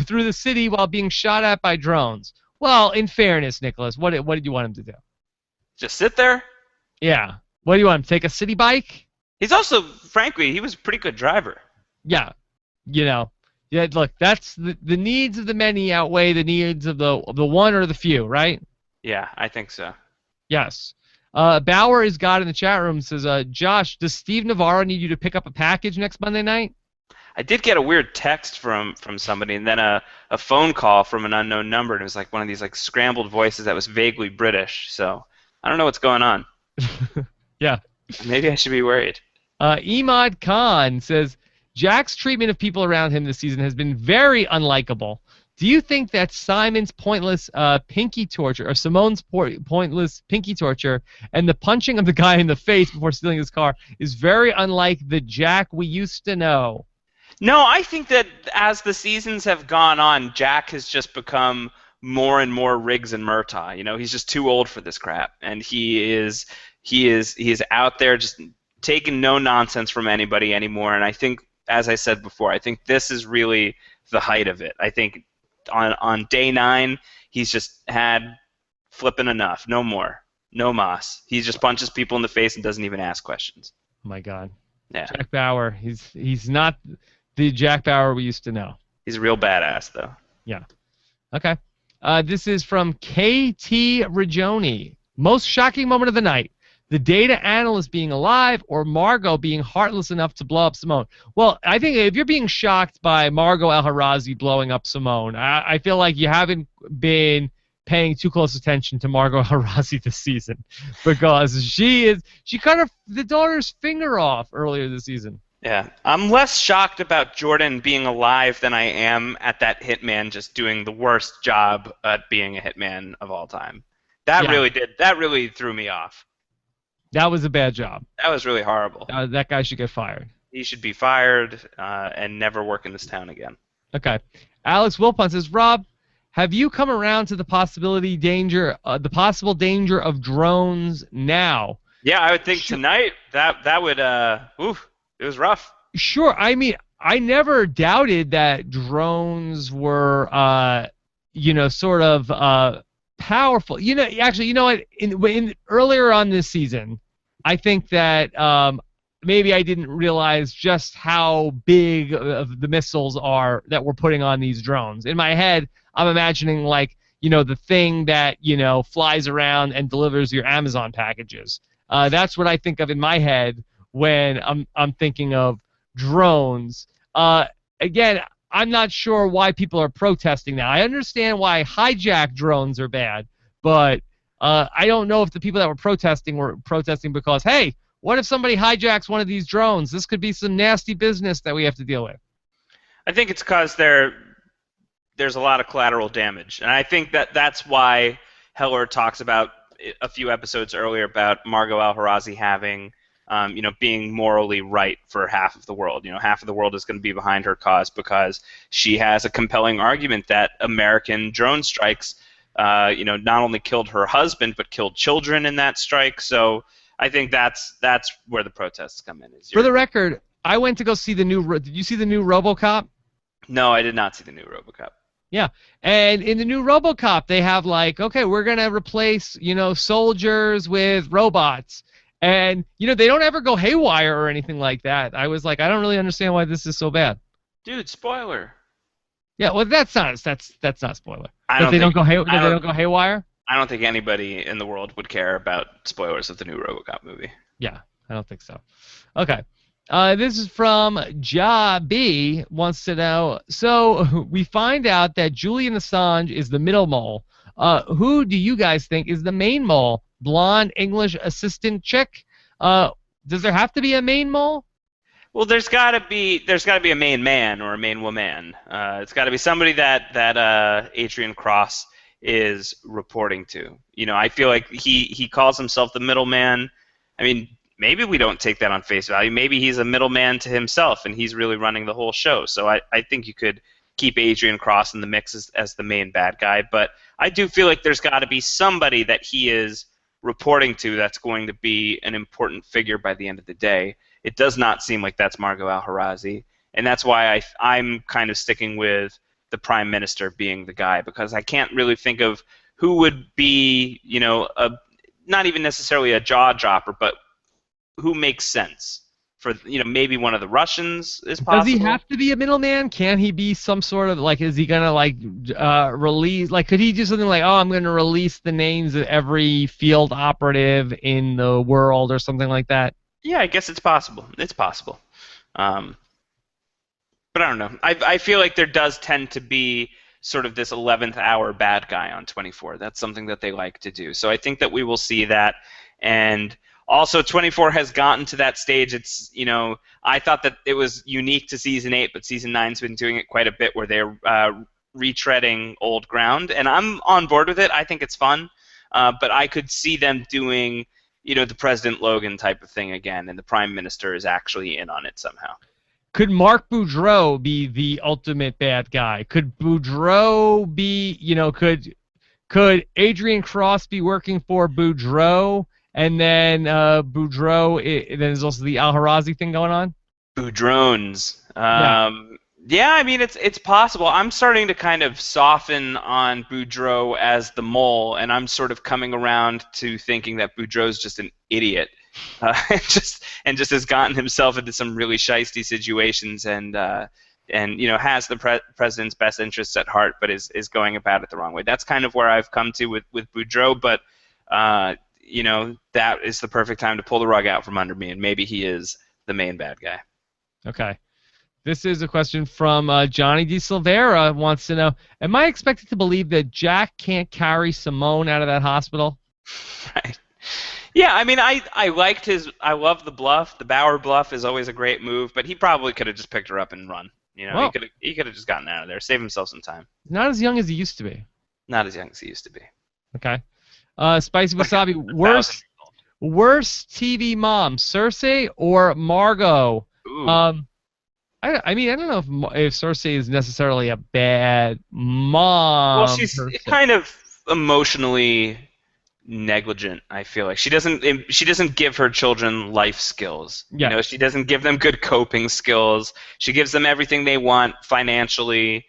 through the city while being shot at by drones." Well, in fairness, Nicholas, what did you want him to do? Just sit there? Yeah. What do you want him to take, a city bike? He's also, frankly, he was a pretty good driver. Yeah. Yeah, look, that's the needs of the many outweigh the needs of the one or the few, right? Yeah, I think so. Yes. Bauer is God in the chat room, says, Josh, does Steve Navarro need you to pick up a package next Monday night? I did get a weird text from somebody, and then a phone call from an unknown number, and it was like one of these like scrambled voices that was vaguely British. So I don't know what's going on. Yeah. Maybe I should be worried. Emad Khan says, Jack's treatment of people around him this season has been very unlikable. Do you think that Simon's pointless pinky torture, or Simone's pointless pinky torture, and the punching of the guy in the face before stealing his car is very unlike the Jack we used to know? No, I think that as the seasons have gone on, Jack has just become more and more Riggs and Murtaugh. You know, he's just too old for this crap, and he is out there just taking no nonsense from anybody anymore. And I think, as I said before, I think this is really the height of it. I think on day 9, he's just had flipping enough. No more. No mas. He just punches people in the face and doesn't even ask questions. Oh my God. Yeah. Jack Bauer. He's not the Jack Bauer we used to know. He's a real badass, though. Yeah. Okay. This is from KT Ragioni. Most shocking moment of the night: the data analyst being alive, or Margot being heartless enough to blow up Simone? Well, I think if you're being shocked by Margot El-Harazi blowing up Simone, I feel like you haven't been paying too close attention to Margot El-Harazi this season, because she cut the daughter's finger off earlier this season. Yeah, I'm less shocked about Jordan being alive than I am at that hitman just doing the worst job at being a hitman of all time. That really threw me off. That was a bad job. That was really horrible. That guy should get fired. He should be fired and never work in this town again. Okay. Alex Wilpon says, Rob, have you come around to the possible danger of drones now? Yeah, I would think tonight that would it was rough. Sure. I mean, I never doubted that drones were sort of powerful. Actually, you know what? In earlier on this season, I think that maybe I didn't realize just how big of the missiles are that we're putting on these drones. In my head, I'm imagining the thing that flies around and delivers your Amazon packages. That's what I think of in my head when I'm thinking of drones. Again, I'm not sure why people are protesting that. I understand why hijack drones are bad, but I don't know if the people that were protesting because, hey, what if somebody hijacks one of these drones? This could be some nasty business that we have to deal with. I think it's because there's a lot of collateral damage, and I think that's why Heller talks about a few episodes earlier about Margot Al-Harazi having, being morally right for half of the world. Half of the world is going to be behind her cause because she has a compelling argument that American drone strikes, not only killed her husband but killed children in that strike. So I think that's where the protests come in. For the record, I went to go see the new. Did you see the new RoboCop? No, I did not see the new RoboCop. Yeah, and in the new RoboCop, they have like, okay, we're gonna replace, soldiers with robots, and they don't ever go haywire or anything like that. I was like, I don't really understand why this is so bad. Dude, spoiler. Yeah, well, that's not spoiler. I That don't they think don't go they don't go haywire. I don't think anybody in the world would care about spoilers of the new RoboCop movie. Yeah, I don't think so. Okay. This is from Ja B. Wants to know. So we find out that Julian Assange is the middle mole. Who do you guys think is the main mole? Blonde English assistant chick? Does there have to be a main mole? Well, there's got to be a main man or a main woman. It's got to be somebody that Adrian Cross is reporting to. I feel like he calls himself the middleman. I mean, maybe we don't take that on face value. Maybe he's a middleman to himself, and he's really running the whole show. So I think you could keep Adrian Cross in the mix as the main bad guy. But I do feel like there's got to be somebody that he is reporting to that's going to be an important figure by the end of the day. It does not seem like that's Margot Al-Harazi, and that's why I'm kind of sticking with the Prime Minister being the guy, because I can't really think of who would be, not even necessarily a jaw dropper, but who makes sense for, maybe one of the Russians is possible. Does he have to be a middleman? Can he be some sort of, like, is he going to, release, like, could he do something like, oh, I'm going to release the names of every field operative in the world or something like that? Yeah, I guess it's possible. It's possible. But I don't know. I feel like there does tend to be sort of this 11th hour bad guy on 24. That's something that they like to do. So I think that we will see that. And also, 24 has gotten to that stage. It's, I thought that it was unique to Season 8, but Season 9's been doing it quite a bit where they're retreading old ground. And I'm on board with it. I think it's fun. But I could see them doing, the President Logan type of thing again, and the Prime Minister is actually in on it somehow. Could Mark Boudreau be the ultimate bad guy? Could Boudreau be, could Adrian Cross be working for Boudreau? And then Boudreau, then there's also the Al-Harazi thing going on? Boudrones. Yeah, I mean, it's possible. I'm starting to kind of soften on Boudreau as the mole, and I'm sort of coming around to thinking that Boudreau's just an idiot. And just has gotten himself into some really shisty situations and has the president's best interests at heart, but is going about it the wrong way. That's kind of where I've come to with Boudreau, but that is the perfect time to pull the rug out from under me, and maybe he is the main bad guy. Okay. This is a question from Johnny D. Silvera. Wants to know, am I expected to believe that Jack can't carry Simone out of that hospital? Right. Yeah, I mean, I liked I love the bluff. The Bauer bluff is always a great move, but he probably could have just picked her up and run. Well, he could have just gotten out of there, save himself some time. Not as young as he used to be. Not as young as he used to be. Okay. Spicy Wasabi, worst TV mom, Cersei or Margot? Ooh. I mean, I don't know if Cersei is necessarily a bad mom. Well, she's kind of emotionally negligent. I feel like she doesn't give her children life skills. Yeah. She doesn't give them good coping skills. She gives them everything they want financially.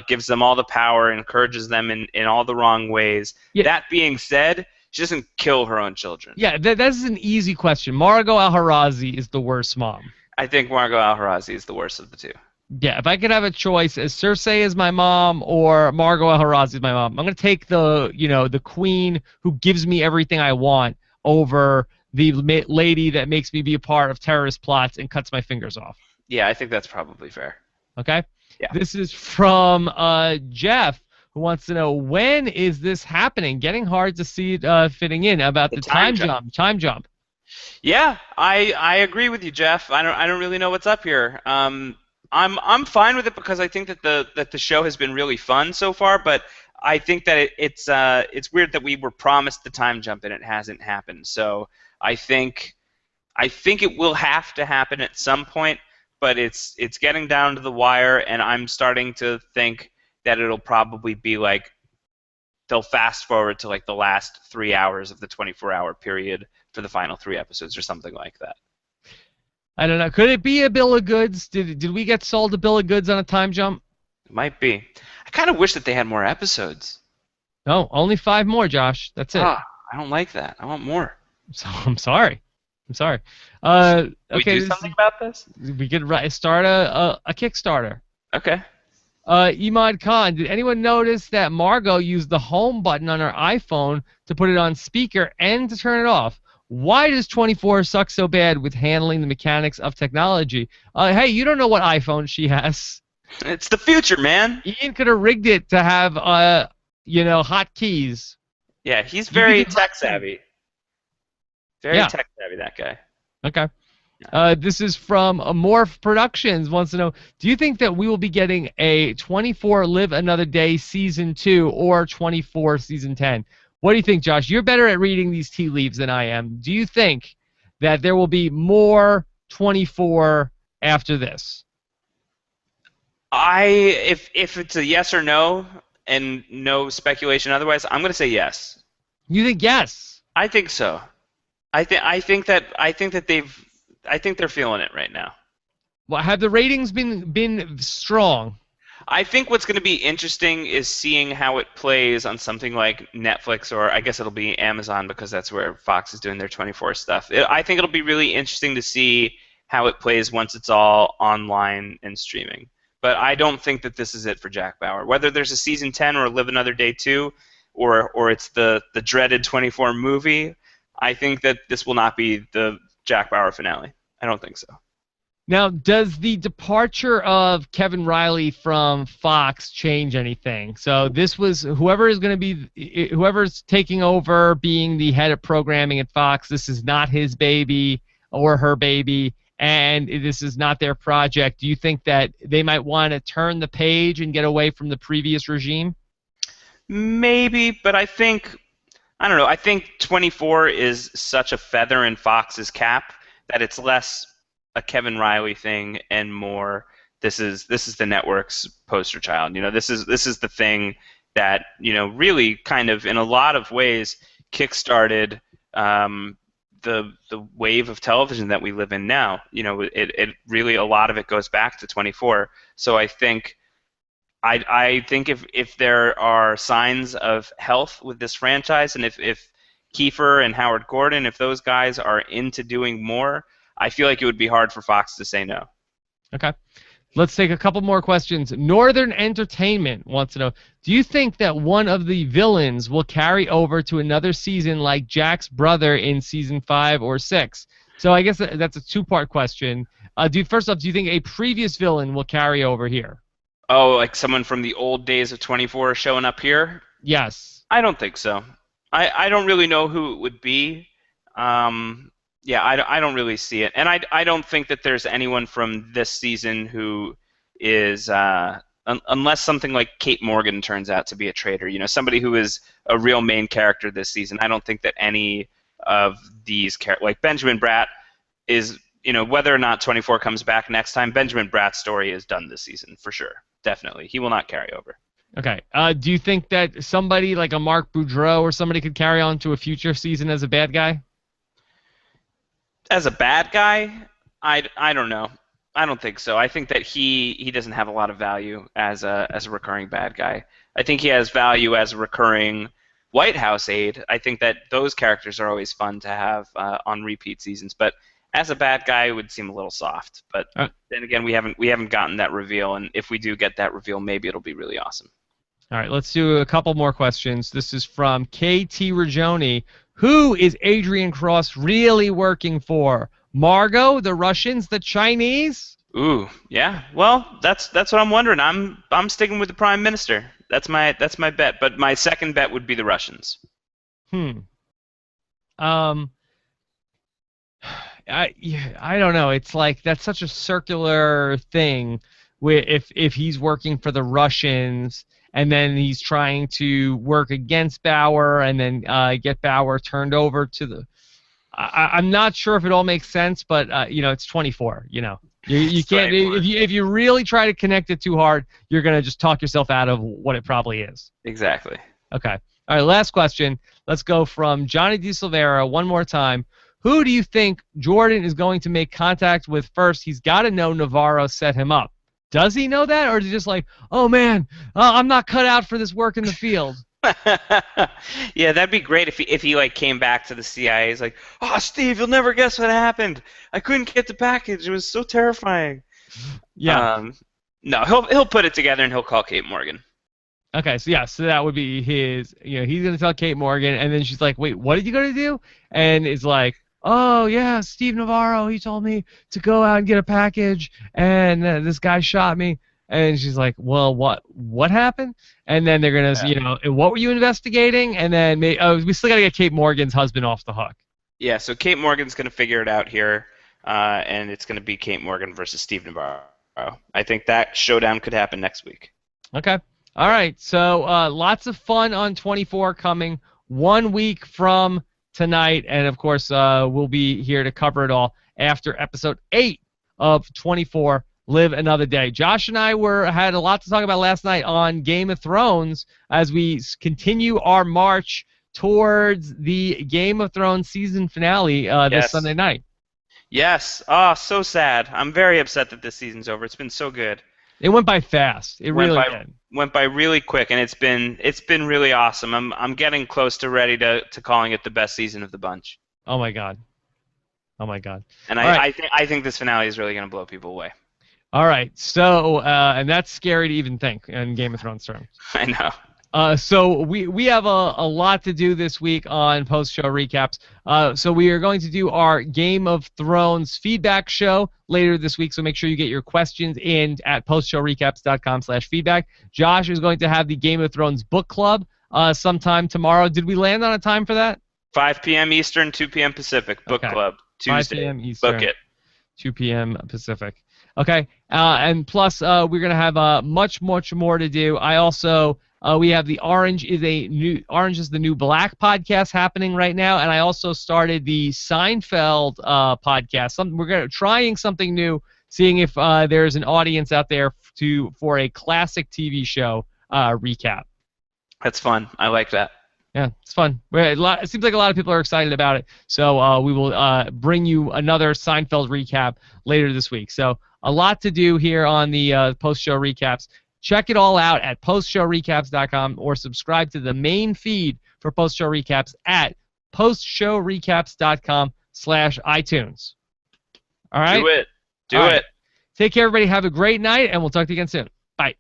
Gives them all the power, encourages them in all the wrong ways. Yeah. That being said, she doesn't kill her own children. Yeah, that's an easy question. Margot Al-Harazi is the worst mom. I think Margot Al-Harazi is the worst of the two. Yeah, if I could have a choice, as Cersei is my mom or Margot Al-Harazi is my mom, I'm going to take the queen who gives me everything I want over the lady that makes me be a part of terrorist plots and cuts my fingers off. Yeah, I think that's probably fair. Okay. Yeah. This is from Jeff, who wants to know, when is this happening? Getting hard to see it fitting in, about The the time time jump. jump. Time jump. Yeah, I agree with you, Jeff. I don't really know what's up here. I'm fine with it because I think that the show has been really fun so far, but I think that it's weird that we were promised the time jump and it hasn't happened. So I think I think it will have to happen at some point, but it's getting down to the wire, and I'm starting to think that it'll probably be like they'll fast forward to like the last 3 hours of the 24-hour period for the final 3 episodes or something like that. I don't know. Could it be a bill of goods? Did we get sold a bill of goods on a time jump? It might be. I kind of wish that they had more episodes. No, only 5 more, Josh. That's it. I don't like that. I want more. So I'm sorry. I'm sorry. Can we Okay, do something about this? we could start a Kickstarter. Okay. Imad Khan, did anyone notice that Margot used the home button on her iPhone to put it on speaker and to turn it off? Why does 24 suck so bad with handling the mechanics of technology? Hey, you don't know what iPhone she has. It's the future, man. Ian could have rigged it to have, hotkeys. Yeah, he's You could very do tech hotkey. savvy. Very Yeah. tech savvy, that guy. Okay. This is from Morph Productions. Wants to know, do you think that we will be getting a 24 Live Another Day Season 2 or 24 Season 10? What do you think, Josh? You're better at reading these tea leaves than I am. Do you think that there will be more 24 after this? If it's a yes or no and no speculation otherwise, I'm gonna say yes. You think yes? I think so. I think that I think they're feeling it right now. Well, have the ratings been strong? I think what's going to be interesting is seeing how it plays on something like Netflix, or I guess it'll be Amazon because that's where Fox is doing their 24 stuff. I think it'll be really interesting to see how it plays once it's all online and streaming. But I don't think that this is it for Jack Bauer. Whether there's a season 10 or Live Another Day 2, or it's the dreaded 24 movie, I think that this will not be the Jack Bauer finale. I don't think so. Now, does the departure of Kevin Riley from Fox change anything? So this was whoever's taking over being the head of programming at Fox. This is not his baby or her baby, and this is not their project. Do you think that they might want to turn the page and get away from the previous regime? Maybe, but I don't know. I think 24 is such a feather in Fox's cap that it's less a Kevin Riley thing and more this is the network's poster child. This is the thing that really kind of in a lot of ways kickstarted the wave of television that we live in now. It really, a lot of it goes back to 24. So I think if there are signs of health with this franchise, and if Kiefer and Howard Gordon, if those guys are into doing more, I feel like it would be hard for Fox to say no. Okay. Let's take a couple more questions. Northern Entertainment wants to know, do you think that one of the villains will carry over to another season like Jack's brother in season 5 or 6? So I guess that's a two-part question. First off, do you think a previous villain will carry over here? Oh, like someone from the old days of 24 showing up here? Yes. I don't think so. I don't really know who it would be. Yeah, I don't really see it. And I don't think that there's anyone from this season who is, unless something like Kate Morgan turns out to be a traitor, somebody who is a real main character this season. I don't think that any of these characters, like Benjamin Bratt, is, whether or not 24 comes back next time, Benjamin Bratt's story is done this season, for sure. Definitely. He will not carry over. Okay. Do you think that somebody like a Mark Boudreau or somebody could carry on to a future season as a bad guy? As a bad guy, I don't know. I don't think so. I think that he doesn't have a lot of value as a recurring bad guy. I think he has value as a recurring White House aide. I think that those characters are always fun to have on repeat seasons. But as a bad guy, it would seem a little soft. But then again, we haven't gotten that reveal, and if we do get that reveal, maybe it'll be really awesome. All right, let's do a couple more questions. This is from KT Ragioni. Who is Adrian Cross really working for? Margot, the Russians, the Chinese? Ooh, yeah. Well, that's what I'm wondering. I'm sticking with the prime minister. That's my bet. But my second bet would be the Russians. Hmm. Um. I don't know. It's like that's such a circular thing. Where if he's working for the Russians and then he's trying to work against Bauer and then get Bauer turned over to the. I'm not sure if it all makes sense, but it's 24. You It's can't 24. if you really try to connect it too hard, you're gonna just talk yourself out of what it probably is. Exactly. Okay. All right, last question. Let's go from Johnny DeSilvera one more time. Who do you think Jordan is going to make contact with first? He's got to know Navarro set him up. Does he know that, or is he just like, oh man, I'm not cut out for this work in the field? Yeah, that'd be great if he like came back to the CIA. He's like, "Oh, Steve, you'll never guess what happened. I couldn't get the package. It was so terrifying." Yeah. Um, no, he'll put it together and he'll call Kate Morgan. Okay, so yeah, so that would be his. He's gonna tell Kate Morgan, and then she's like, "Wait, what are you gonna do?" And it's like, "Oh yeah, Steve Navarro. He told me to go out and get a package, and this guy shot me." And she's like, "Well, what happened?" And then they're gonna, "And what were you investigating?" And then we still gotta get Kate Morgan's husband off the hook. Yeah, so Kate Morgan's gonna figure it out here, and it's gonna be Kate Morgan versus Steve Navarro. I think that showdown could happen next week. Okay. All right. So lots of fun on 24 coming 1 week from tonight. And of course, we'll be here to cover it all after episode 8 of 24 Live Another Day. Josh and I had a lot to talk about last night on Game of Thrones as we continue our march towards the Game of Thrones season finale this Yes. Sunday night. Yes. Oh, so sad. I'm very upset that this season's over. It's been so good. It went by fast. It Went really by did. went by really quick, and it's been really awesome. I'm getting close to ready to calling it the best season of the bunch. Oh my God. Oh my God. And All right. I think this finale is really going to blow people away. All right. So, and that's scary to even think in Game of Thrones terms. I know. So we have a lot to do this week on post-show recaps. So we are going to do our Game of Thrones feedback show later this week. So make sure you get your questions in at postshowrecaps.com/feedback. Josh is going to have the Game of Thrones book club sometime tomorrow. Did we land on a time for that? 5 p.m. Eastern, 2 p.m. Pacific. Book Okay. club 5 Tuesday. p.m. Eastern. Book it. 2 p.m. Pacific. Okay, and plus we're gonna have much more to do. I also we have the Orange is the New Black podcast happening right now, and I also started the Seinfeld podcast. We're trying something new, seeing if there's an audience out there for a classic TV show recap. That's fun. I like that. Yeah, it's fun. It seems like a lot of people are excited about it. So we will bring you another Seinfeld recap later this week. So a lot to do here on the post-show recaps. Check it all out at postshowrecaps.com or subscribe to the main feed for post-show recaps at postshowrecaps.com/iTunes. All right? Do it. Do All right. it. Take care, everybody. Have a great night, and we'll talk to you again soon. Bye.